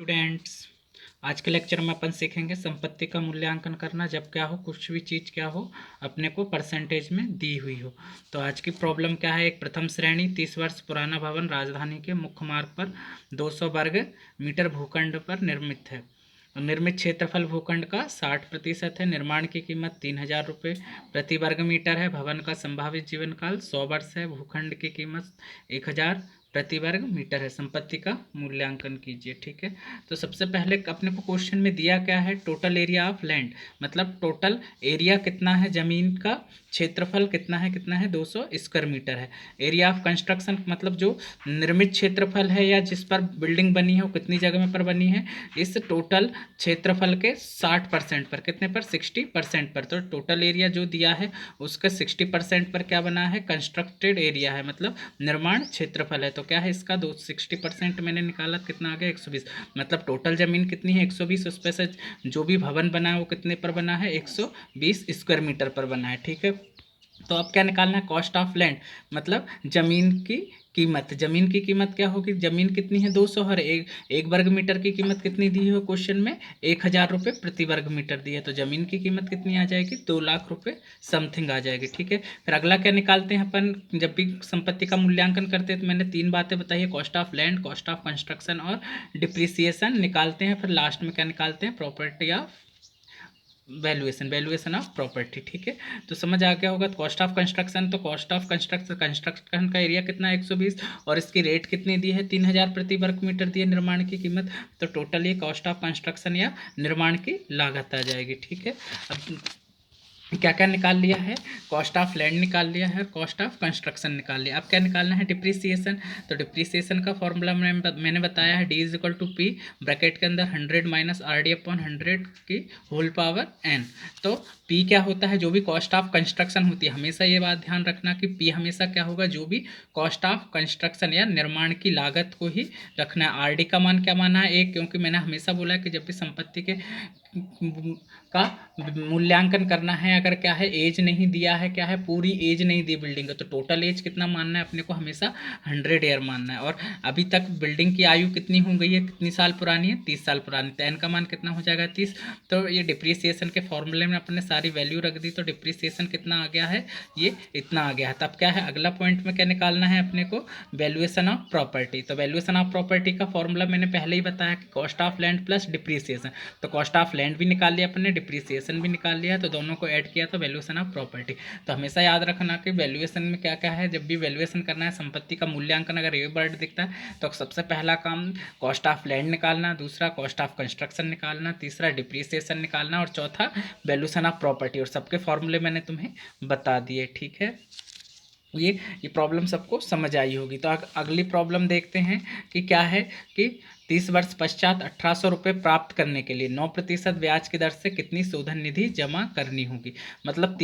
Students, आज के lecture में अपन सीखेंगे संपत्ति का मूल्यांकन करना जब क्या हो, कुछ भी चीज़ क्या हो अपने को परसेंटेज में दी हुई हो। तो आज की प्रॉब्लम क्या है, एक प्रथम श्रेणी 30 वर्ष पुराना भवन राजधानी के मुख्य मार्ग पर 200 वर्ग मीटर भूखंड पर निर्मित है। निर्मित क्षेत्रफल भूखंड का 60% है। निर्माण की कीमत 3000 रुपये प्रति वर्ग मीटर है। भवन का संभावित जीवन काल 100 वर्ष है। भूखंड की कीमत 1000 प्रति वर्ग मीटर है। संपत्ति का मूल्यांकन कीजिए। ठीक है, तो सबसे पहले अपने को क्वेश्चन में दिया क्या है, टोटल एरिया ऑफ लैंड, मतलब टोटल एरिया कितना है जमीन का, क्षेत्रफल कितना है 200 स्क्वायर मीटर है। एरिया ऑफ कंस्ट्रक्शन मतलब जो निर्मित क्षेत्रफल है या जिस पर बिल्डिंग बनी है वो कितनी जगह में पर बनी है, इस टोटल क्षेत्रफल के 60% पर, कितने पर 60% पर। तो टोटल एरिया जो दिया है उसका 60% पर क्या बना है, कंस्ट्रक्टेड एरिया है, मतलब निर्माण क्षेत्रफल है। तो क्या है इसका 60% मैंने निकाला, कितना आ गया 120, मतलब टोटल जमीन कितनी है 120, उस पर से जो भी भवन बना है वो कितने पर बना है 120 स्क्वायर मीटर पर बना है। ठीक है, तो अब क्या निकालना है, कॉस्ट ऑफ लैंड, मतलब जमीन की कीमत। जमीन की कीमत क्या होगी, जमीन कितनी है 200 और एक वर्ग मीटर की कीमत कितनी दी है क्वेश्चन में, 1000 रुपये प्रति वर्ग मीटर दी है। तो जमीन की कीमत कितनी आ जाएगी, 2 लाख रुपये समथिंग आ जाएगी। ठीक है, फिर अगला क्या निकालते हैं अपन, जब भी संपत्ति का मूल्यांकन करते हैं तो मैंने 3 बातें बताई है, cost of land, cost of construction और डिप्रिसिएशन निकालते हैं। फिर लास्ट में क्या निकालते हैं, property of valuation of property. ठीक है, तो समझ आ गया होगा। कॉस्ट ऑफ कंस्ट्रक्शन, तो कॉस्ट ऑफ कंस्ट्रक्शन का एरिया कितना है 120 और इसकी रेट कितनी दी है 3000 प्रति वर्ग मीटर दी है निर्माण की कीमत। तो टोटल ये कॉस्ट ऑफ कंस्ट्रक्शन या निर्माण की लागत आ जाएगी। ठीक है, अब क्या क्या निकाल लिया है, कॉस्ट ऑफ लैंड निकाल लिया है, कॉस्ट ऑफ कंस्ट्रक्शन निकाल लिया। अब क्या निकालना है, डिप्रिसिएशन। तो डिप्रिसिएशन का फॉर्मूला मैंने बताया है, D is equal to P, bracket के अंदर 100 माइनस आर डी अपॉन 100 की होल पावर एन। तो पी क्या होता है, जो भी कॉस्ट ऑफ कंस्ट्रक्शन होती है, हमेशा ये बात ध्यान रखना कि पी हमेशा क्या होगा, जो भी कॉस्ट ऑफ कंस्ट्रक्शन या निर्माण की लागत को ही रखना है। आर डी का मान क्या माना है 1, क्योंकि मैंने हमेशा बोला है कि जब भी संपत्ति के का मूल्यांकन करना है, अगर क्या है एज नहीं दिया है, क्या है पूरी एज नहीं दी बिल्डिंग का, तो टोटल एज कितना मानना है अपने को, हमेशा 100 ईयर मानना है। और अभी तक बिल्डिंग की आयु कितनी हो गई है, कितनी साल पुरानी है, 30 साल पुरानी, तो एन का मान कितना हो जाएगा 30। तो ये डिप्रिसिएशन के फॉर्मूले में अपने सारी वैल्यू रख दी, तो डिप्रिसिएशन कितना आ गया है, ये इतना आ गया है। तब क्या है अगला पॉइंट में क्या निकालना है अपने को, वैल्यूएशन ऑफ प्रॉपर्टी। तो वैल्यूएशन ऑफ प्रॉपर्टी का फॉर्मूला मैंने पहले ही बताया कि cost of land plus depreciation. तो कॉस्ट ऑफ लैंड भी निकाल लिया अपने, डिप्रिसिएशन भी निकाल लिया, तो दोनों को ऐड किया तो वैल्यूएशन ऑफ प्रॉपर्टी। तो हमेशा याद रखना कि वैल्यूएशन में क्या क्या है, जब भी वैल्यूएशन करना है संपत्ति का मूल्यांकन, अगर ये वर्ड दिखता है तो सबसे पहला काम कॉस्ट ऑफ लैंड निकालना, दूसरा कॉस्ट ऑफ कंस्ट्रक्शन निकालना, तीसरा डिप्रिसिएशन निकालना और चौथा वैल्यूएशन ऑफ प्रॉपर्टी। और सबके फॉर्मूले मैंने तुम्हें बता दिए। ठीक है, ये प्रॉब्लम सबको समझ आई होगी। तो अगली प्रॉब्लम देखते हैं कि क्या है कि 30 वर्ष पश्चात 1800 रुपये प्राप्त करने के लिए 9% ब्याज की दर से कितनी शोधन निधि जमा करनी होगी। मतलब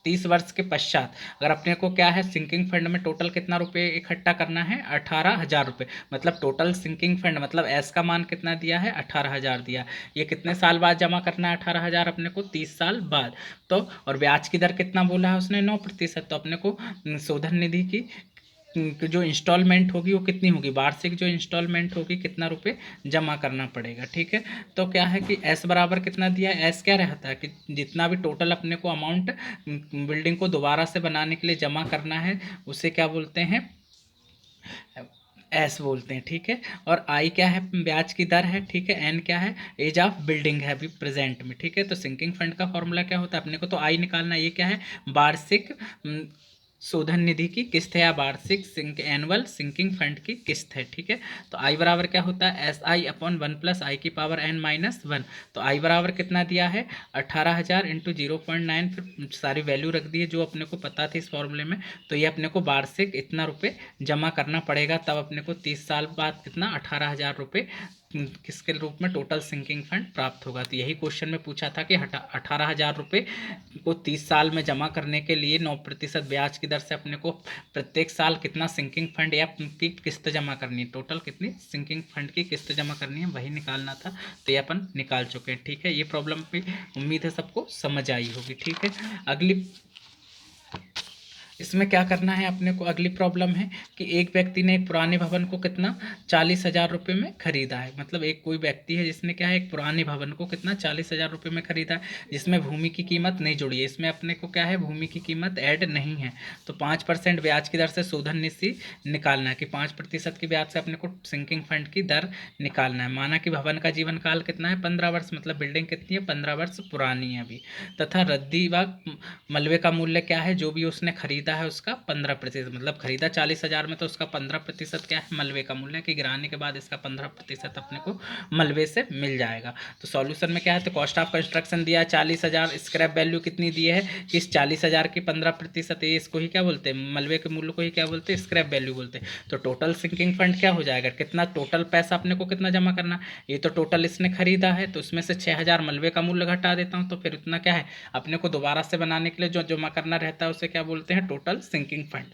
30 वर्ष के पश्चात अगर अपने को क्या है, सिंकिंग फंड में टोटल कितना रुपये इकट्ठा करना है, 18,000 रुपये। मतलब टोटल सिंकिंग फंड मतलब एस का मान कितना दिया है, 18,000 दिया। ये कितने साल बाद जमा करना है 18,000 अपने को, 30 साल बाद। तो और ब्याज की दर कितना बोला है उसने, 9%। तो अपने को शोधन निधि की जो इंस्टॉलमेंट होगी वो कितनी होगी, वार्षिक जो इंस्टॉलमेंट होगी कितना रुपए जमा करना पड़ेगा। ठीक है, तो क्या है कि एस बराबर कितना दिया है, एस क्या रहता है कि जितना भी टोटल अपने को अमाउंट बिल्डिंग को दोबारा से बनाने के लिए जमा करना है उसे क्या बोलते हैं, एस बोलते हैं। ठीक है, और आई क्या है, ब्याज की दर है। ठीक है, एन क्या है, एज ऑफ बिल्डिंग है अभी प्रेजेंट में। ठीक है, तो सिंकिंग फंड का फॉर्मूला क्या होता है अपने को, तो आई निकालना, ये क्या है वार्षिक शोधन निधि की किस्त है या वार्षिक एनुअल सिंकिंग फंड की किस्त है। ठीक है, तो आई बराबर क्या होता है, एस आई अपॉन 1 प्लस आई की पावर एन माइनस 1। तो आई बराबर कितना दिया है 18,000 इंटू 0.9, फिर सारी वैल्यू रख दी है जो अपने को पता थी इस फॉर्मूले में। तो ये अपने को वार्षिक इतना रुपये जमा करना पड़ेगा, तब अपने को 30 साल बाद कितना 18,000 रुपये किसके रूप में टोटल सिंकिंग फंड प्राप्त होगा। तो यही क्वेश्चन में पूछा था कि 18,000 रुपये को 30 साल में जमा करने के लिए 9% ब्याज की दर से अपने को प्रत्येक साल कितना सिंकिंग फंड या की किस्त जमा करनी है, टोटल कितनी सिंकिंग फंड की किस्त जमा करनी है वही निकालना था। तो ये अपन निकाल चुके हैं। ठीक है, ये प्रॉब्लम भी उम्मीद है सबको समझ आई होगी। ठीक है, इसमें क्या करना है अपने को, अगली प्रॉब्लम है कि एक व्यक्ति ने एक पुराने भवन को कितना 40,000 रुपये में खरीदा है। मतलब एक कोई व्यक्ति है जिसने क्या है एक पुराने भवन को कितना 40,000 रुपये में खरीदा है, जिसमें भूमि की कीमत नहीं जुड़ी है। इसमें अपने को क्या है भूमि की कीमत ऐड नहीं है, तो 5% ब्याज की दर से शोधन निधि निकालना है कि 5% की ब्याज से अपने को सिंकिंग फंड की दर निकालना है। माना कि भवन का जीवन काल कितना है 15 वर्ष, मतलब बिल्डिंग कितनी है 15 वर्ष पुरानी है अभी, तथा रद्दी व मलबे का मूल्य क्या है, जो भी उसने खरीदा है उसका 15%, मतलब खरीदा 40,000 में तो उसका 15% क्या है मलबे का मूल्य, कि गिराने के बाद इसका 15% अपने को मलबे से मिल जाएगा। तो सॉल्यूशन में क्या है, तो कॉस्ट ऑफ कंस्ट्रक्शन दिया है 40,000, स्क्रैप वैल्यू कितनी दी है कि इस 40,000 की 15%, ये इसको ही क्या बोलते हैं मलबे के मूल्य को ही क्या बोलते हैं स्क्रैप वैल्यू बोलते हैं। तो टोटल सिंकिंग फंड क्या हो जाएगा, कितना टोटल पैसा अपने को कितना जमा करना, ये तो टोटल इसने खरीदा है, तो इसमें से 6,000 मलबे का मूल्य घटा देता हूँ, तो फिर इतना क्या है अपने को दोबारा से बनाने के लिए जो जमा करना रहता है उसे क्या बोलते हैं टोटल सिंकिंग फंड।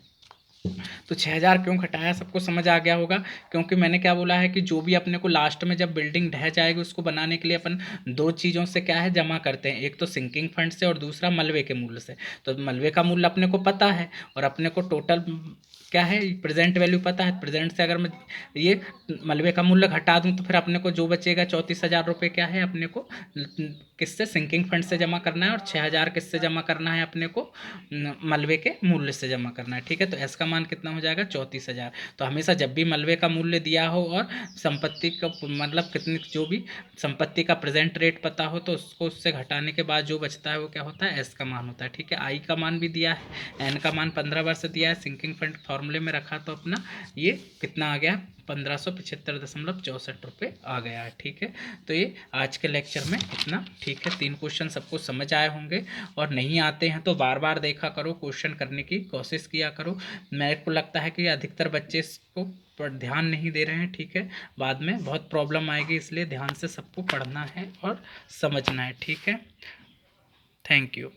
तो 6,000 क्यों घटाया सबको समझ आ गया होगा, क्योंकि मैंने क्या बोला है कि जो भी अपने को लास्ट में जब बिल्डिंग ढह जाएगी उसको बनाने के लिए अपन दो चीज़ों से क्या है जमा करते हैं, एक तो सिंकिंग फंड से और दूसरा मलबे के मूल्य से। तो मलबे का मूल्य अपने को पता है और अपने को टोटल क्या है प्रेजेंट वैल्यू पता है, प्रेजेंट से अगर मैं ये मलबे का मूल्य घटा दूं तो फिर अपने को जो बचेगा 34,000 रुपये क्या है अपने को किससे सिंकिंग फंड से जमा करना है, और 6,000 किससे जमा करना है अपने को मलबे के मूल्य से जमा करना है। ठीक है, तो एस का मान कितना हो जाएगा 34,000। तो हमेशा जब भी मलबे का मूल्य दिया हो और संपत्ति का मतलब कितनी जो भी संपत्ति का प्रेजेंट रेट पता हो तो उसको उससे घटाने के बाद जो बचता है वो क्या होता है एस का मान होता है। ठीक है, आई का मान भी दिया है, एन का मान 15 वर्ष दिया है, सिंकिंग फंड फॉर्मूले में रखा तो अपना ये कितना आ गया 1575.64 रुपये आ गया है। ठीक है, तो ये आज के लेक्चर में इतना। ठीक है, 3 क्वेश्चन सबको समझ आए होंगे, और नहीं आते हैं तो बार बार देखा करो, क्वेश्चन करने की कोशिश किया करो। मेरे को लगता है कि अधिकतर बच्चे इसको पर ध्यान नहीं दे रहे हैं। ठीक है, बाद में बहुत प्रॉब्लम आएगी, इसलिए ध्यान से सबको पढ़ना है और समझना है। ठीक है, थैंक यू।